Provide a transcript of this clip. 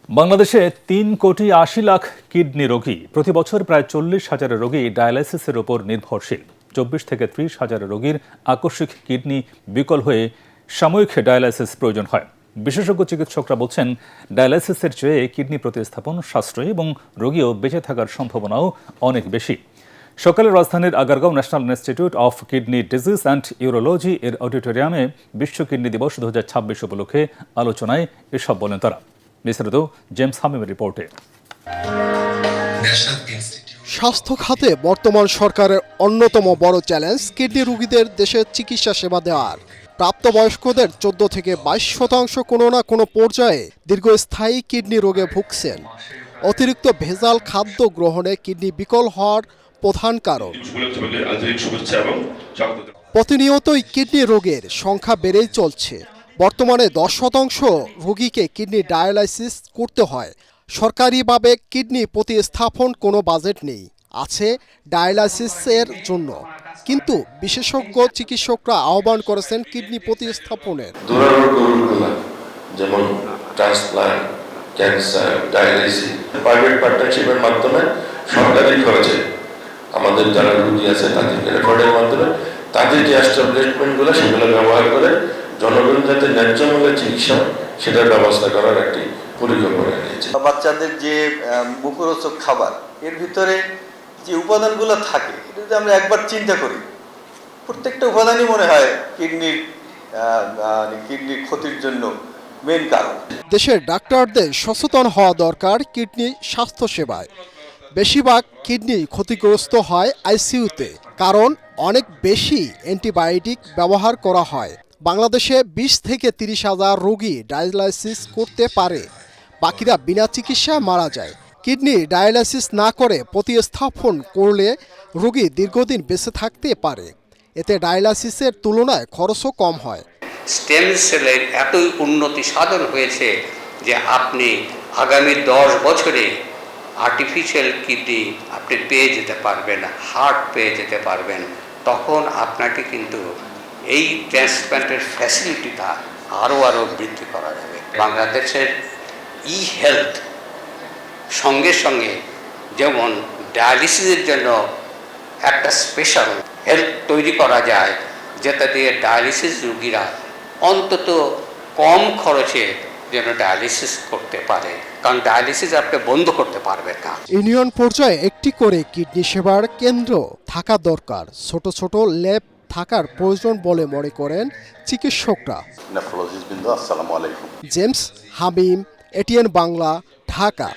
বাংলাদেশে 3,80,00,000 কিডনি রোগী, প্রতি বছর প্রায় 40,000 রোগী ডায়ালাইসিসের উপর নির্ভরশীল। 24 থেকে 30,000 রোগীর আকস্মিক কিডনি বিকল হয়ে সাময়িক ডায়ালাইসিস প্রয়োজন হয়। বিশেষজ্ঞ চিকিৎসকরা বলছেন, ডায়ালাইসিসের চেয়ে কিডনি প্রতিস্থাপন সাশ্রয়ী এবং রোগীও বেঁচে থাকার সম্ভাবনাও অনেক বেশি। সকালে রাজধানীর Agargaon national institute of kidney disease and urology এর অডিটোরিয়ামে বিশ্ব কিডনি দিবস 2026 উপলক্ষে আলোচনায় এসব বলেন তারা। বিস্তারিত জেমস হামিমের রিপোর্টে। স্বাস্থ্য খাতে বর্তমান সরকারের অন্যতম বড় চ্যালেঞ্জ কিডনি রোগীদের দেশে চিকিৎসা সেবা দেওয়ার। প্রাপ্তবয়স্কদের 14 থেকে 22% কোনো না কোনো পর্যায়ে দীর্ঘস্থায়ী কিডনি রোগে ভুগছেন। অতিরিক্ত ভেজাল খাদ্য গ্রহণে কিডনি বিকল হওয়ার প্রধান কারণ। প্রতিনিয়তই কিডনি রোগের সংখ্যা বেড়েই চলছে। বর্তমানে 10% রোগীকে কিডনি ডায়ালাইসিস করতে হয়। সরকারিভাবে কিডনি প্রতিস্থাপন কোনো বাজেট নেই, আছে ডায়ালাইসিসের জন্য। কিন্তু বিশেষজ্ঞ চিকিৎসকরা আহ্বান করেছেন কিডনি প্রতিস্থাপনের। যেমন ট্রান্সপ্লান্ট, ক্যান্সার, ডায়ালাইসিস প্রাইভেট পার্টনারশিপের মাধ্যমে সরকারি খরচে আমাদের যারা রোগী আছে তাদেরকে রেফারের মাধ্যমে তাদের যে এস্টাবলিশমেন্টগুলো সেগুলো ব্যবহার করে জনগণ যাতে ন্যায্য মূল্যে চিকিৎসা সেটার ব্যবস্থা করার একটি পরিকল্পনা নিয়েছে। বাচ্চাদের যে মুখরোচক খাবার, এর ভিতরে যে উপাদানগুলো থাকে, এটা যদি আমরা একবার চিন্তা করি, প্রত্যেকটা উপাদানই মনে হয় কিডনির ক্ষতির জন্য মেন কারণ। দেশের ডাক্তারদের সচেতন হওয়া দরকার কিডনি স্বাস্থ্যসেবায়। বেশিরভাগ কিডনি ক্ষতিগ্রস্ত হয় আইসিইউতে, কারণ অনেক বেশি অ্যান্টিবায়োটিক ব্যবহার করা হয়। বাংলাদেশে 20 থেকে 30,000 রোগী ডায়ালাইসিস করতে পারে, বাকিরা বিনা চিকিৎসায় মারা যায়। কিডনি ডায়ালাইসিস না করে প্রতিস্থাপন করলে রোগী দীর্ঘদিন বেঁচে থাকতে পারে। এতে ডায়ালাইসিসের তুলনায় খরচও কম হয়। স্টেম সেলের এতই উন্নতি সাধন হয়েছে যে আপনি আগামী 10 বছরে আর্টিফিশিয়াল কিডনি আপনি পেয়ে যেতে পারবেন, হার্ট পেয়ে যেতে পারবেন। তখন আপনাকে কিন্তু এই ট্রান্সপ্ল্যান্টের ফ্যাসিলিটিটা আরও বৃদ্ধি করা যাবে। বাংলাদেশের হেলথ সঙ্গে সঙ্গে যেমন ডায়ালিসিসের জন্য একটা স্পেশাল হেলথ তৈরি করা যায়, যেটা দিয়ে ডায়ালিসিস রোগীরা অন্তত কম খরচে যেন ডায়ালিসিস করতে পারে, কারণ ডায়ালিসিস আপনি বন্ধ করতে পারবেন না। ইউনিয়ন পর্যায়ে একটি করে কিডনি সেবার কেন্দ্র থাকা দরকার। ছোট ছোট ল্যাব থাকার প্রয়োজন বলে মনে করেন চিকিৎসকরা। নেফ্রোলজিস্ট বৃন্দ, আসসালামু আলাইকুম। জেমস হামিম, এটিএন বাংলা, ঢাকা।